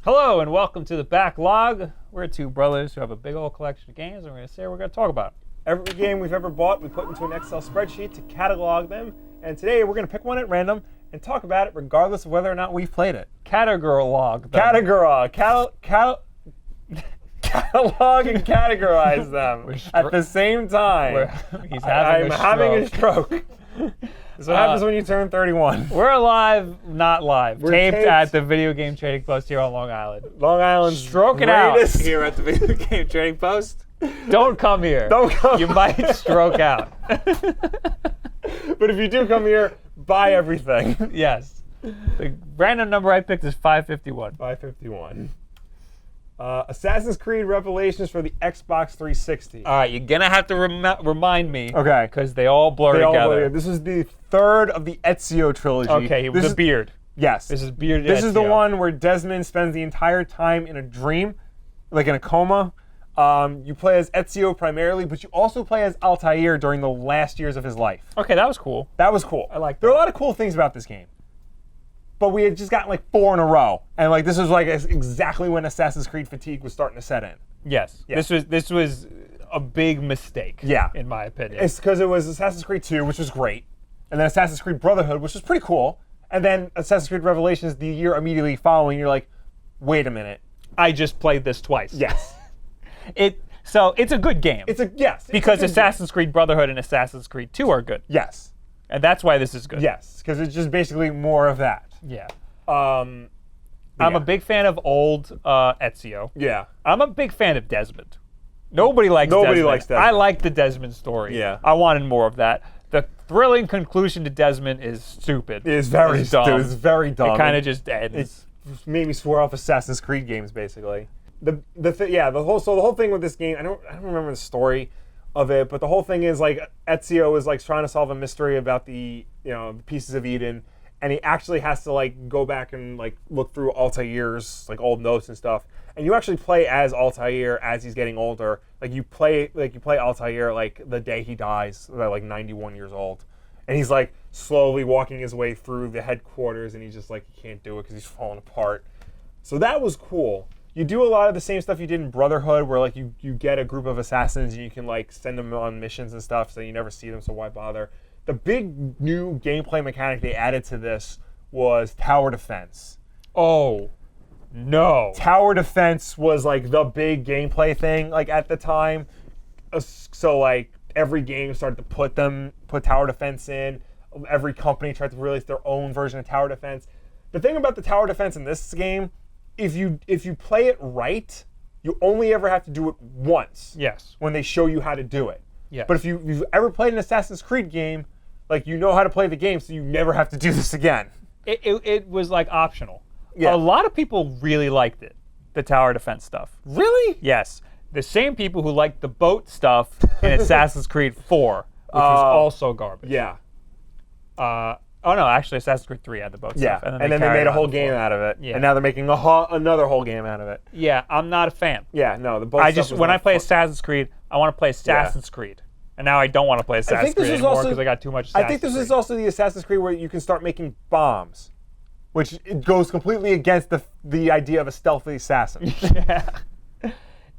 Hello and welcome to the Backlog. We're two brothers who have a big old collection of games, and we're going to say we're going to talk about. Every game we've ever bought, we put into an Excel spreadsheet to catalog them, and today we're going to pick one at random and talk about it regardless of whether or not we've played it. Catalog. Catalog and categorize them at the same time. He's having a stroke. That's what happens when you turn 31. We're alive, not live. We're taped taped at the Video Game Trading Post here on Long Island. Long Island's Stroke it out. greatest. Here at the Video Game Trading Post. Don't come here. Don't come. You might stroke out. But if you do come here, buy everything. Yes. The random number I picked is 551. 551. Assassin's Creed Revelations for the Xbox 360. All right, you're going to have to remind me. Okay. Because they all blur together. This is the third of the Ezio trilogy. Okay, this the beard. Yes. This is bearded This is the Ezio. one where Desmond spends the entire time in a dream, like in a coma. You play as Ezio primarily, but you also play as Altair during the last years of his life. Okay, that was cool. That was cool. I like that. There are a lot of cool things about this game. But we had just gotten like 4 in a row. And like this was like exactly when Assassin's Creed fatigue was starting to set in. Yes. Yeah. This was a big mistake. Yeah. In my opinion. It's because it was Assassin's Creed 2, which was great. And then Assassin's Creed Brotherhood, which was pretty cool. And then Assassin's Creed Revelations the year immediately following, you're like, wait a minute. I just played this twice. Yes. So it's a good game. Yes. Because Assassin's Creed Brotherhood and Assassin's Creed 2 are good. Yes. And that's why this is good. Yes, because it's just basically more of that. Yeah. Yeah. I'm a big fan of old Ezio. Yeah. I'm a big fan of Desmond. Nobody likes Desmond. I like the Desmond story. Yeah. I wanted more of that. The thrilling conclusion to Desmond is stupid. It is very dumb. It's very dumb. It kind of just ends. It made me swear off Assassin's Creed games, basically. The whole thing with this game, I don't remember the story of it, but the whole thing is like Ezio is like trying to solve a mystery about the pieces of Eden, and he actually has to like go back and like look through Altair's like old notes and stuff. And you actually play as Altair as he's getting older. Like you play Altair like the day he dies, about like 91 years old, and he's like slowly walking his way through the headquarters, and he's just like he can't do it because he's falling apart. So that was cool. You do a lot of the same stuff you did in Brotherhood, where like you get a group of assassins and you can like send them on missions and stuff, so you never see them, so why bother? The big new gameplay mechanic they added to this was tower defense. Oh, no. Tower defense was like the big gameplay thing like at the time. So like every game started to put tower defense in. Every company tried to release their own version of tower defense. The thing about the tower defense in this game, if you play it right, you only ever have to do it once. Yes. When they show you how to do it. Yes. But if you've ever played an Assassin's Creed game, like you know how to play the game, so you never have to do this again. It was like optional. Yeah. A lot of people really liked it, the tower defense stuff. Really? Yes. The same people who liked the boat stuff in Assassin's Creed 4, which was also garbage. Yeah. Oh no, actually Assassin's Creed 3 had the boat Yeah. stuff. And then they made a whole on game four. out of it. Yeah. And now they're making another whole game out of it. Yeah, I'm not a fan. Yeah, no, the boat stuff was When I not play fun. Assassin's Creed, I want to play Assassin's Creed. And now I don't want to play Assassin's Creed anymore because I got too much Assassin's I think this Creed. is also the Assassin's Creed where you can start making bombs, which it goes completely against the idea of a stealthy assassin. Yeah.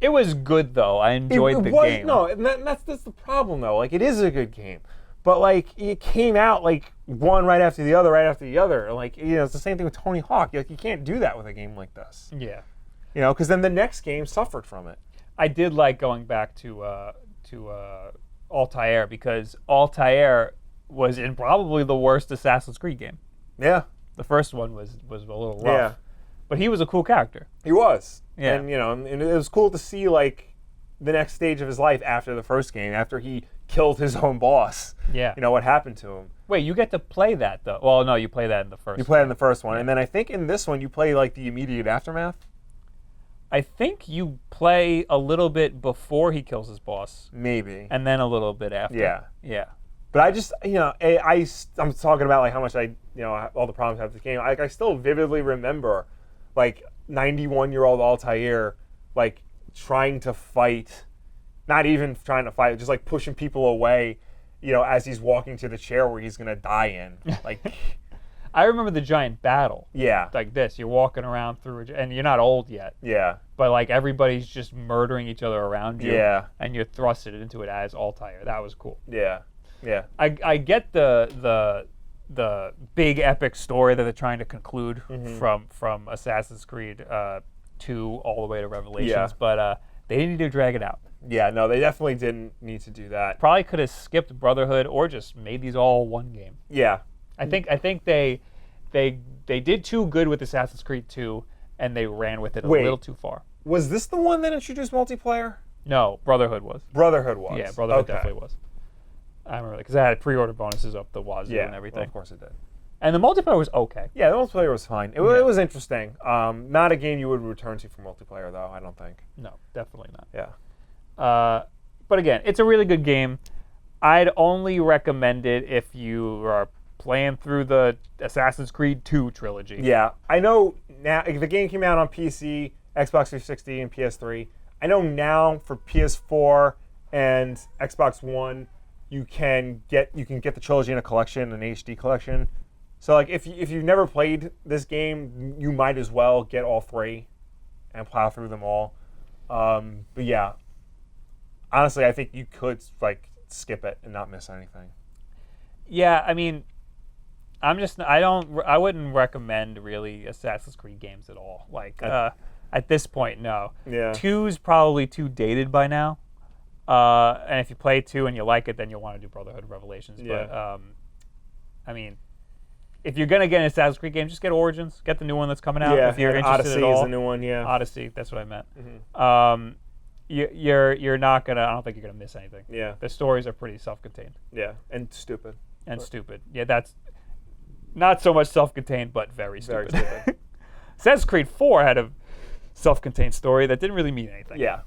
It was good though. I enjoyed the game. No, and that's the problem though. Like it is a good game, but like it came out like one right after the other. Like it's the same thing with Tony Hawk. Like you can't do that with a game like this. Yeah. Because then the next game suffered from it. I did like going back to Altair because Altair was in probably the worst Assassin's Creed game. Yeah. The first one was a little rough. Yeah. But he was a cool character. He was. Yeah. And and it was cool to see like the next stage of his life after the first game, after he killed his own boss. Yeah. What happened to him. Wait, you get to play that though. Well, no, you play that in the first. You play it in the first one, and then I think in this one you play like the immediate aftermath. I think you play a little bit before he kills his boss. Maybe. And then a little bit after. Yeah. Yeah. But I just, I'm talking about like how much all the problems I have with the game. I still vividly remember, like 91-year-old Altair, like trying to fight, not even trying to fight, just like pushing people away, as he's walking to the chair where he's gonna die in. Like, I remember the giant battle. Yeah. Like this, you're walking around through, and you're not old yet, Yeah. but like everybody's just murdering each other around you. Yeah. And you're thrusted into it as Altair. That was cool. Yeah. Yeah. I get the big epic story that they're trying to conclude from Assassin's Creed 2 all the way to Revelations, Yeah. but they didn't need to drag it out. Yeah. No, they definitely didn't need to do that. Probably could have skipped Brotherhood or just made these all one game. Yeah. I think they did too good with Assassin's Creed 2, and they ran with it a little too far. Was this the one that introduced multiplayer? No, Brotherhood was. Brotherhood was. Yeah, Brotherhood Okay. definitely was. I remember because I had pre-order bonuses up the wazoo Yeah, and everything. well, of course it did. And the multiplayer was okay. Yeah, the multiplayer was fine. It was interesting. Not a game you would return to for multiplayer, though, I don't think. No, definitely not. Yeah. But again, it's a really good game. I'd only recommend it if you are playing through the Assassin's Creed 2 trilogy. Yeah. I know now, if the game came out on PC, Xbox 360, and PS3, I know now for PS4 and Xbox One, you can get the trilogy in a collection, an HD collection. So like if you've never played this game, you might as well get all three and plow through them all. But yeah, honestly, I think you could like skip it and not miss anything. Yeah, I mean, I wouldn't recommend really Assassin's Creed games at all. Like at this point, no. Yeah. 2's probably too dated by now. And if you play 2 and you like it, then you'll want to do Brotherhood Revelations. Yeah. But I mean, if you're gonna get an Assassin's Creed game, just get Origins. Get the new one that's coming out. Yeah, if you're and interested Odyssey at all. is the new one. Yeah. Odyssey, that's what I meant. Mm-hmm. You're not gonna. I don't think you're gonna miss anything. Yeah. The stories are pretty self-contained Yeah. And stupid. and stupid. Yeah, that's not so much self-contained, but very stupid. Very stupid. Assassin's Creed 4 had a self-contained story that didn't really mean anything. Yeah.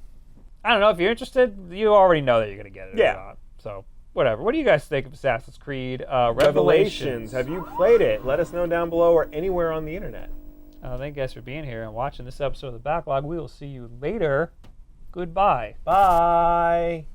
I don't know if you're interested. You already know that you're gonna get it. Yeah. Or not. So whatever. What do you guys think of Assassin's Creed Revelations. Have you played it? Let us know down below or anywhere on the internet. Thank you guys for being here and watching this episode of The Backlog. We will see you later. Goodbye. Bye.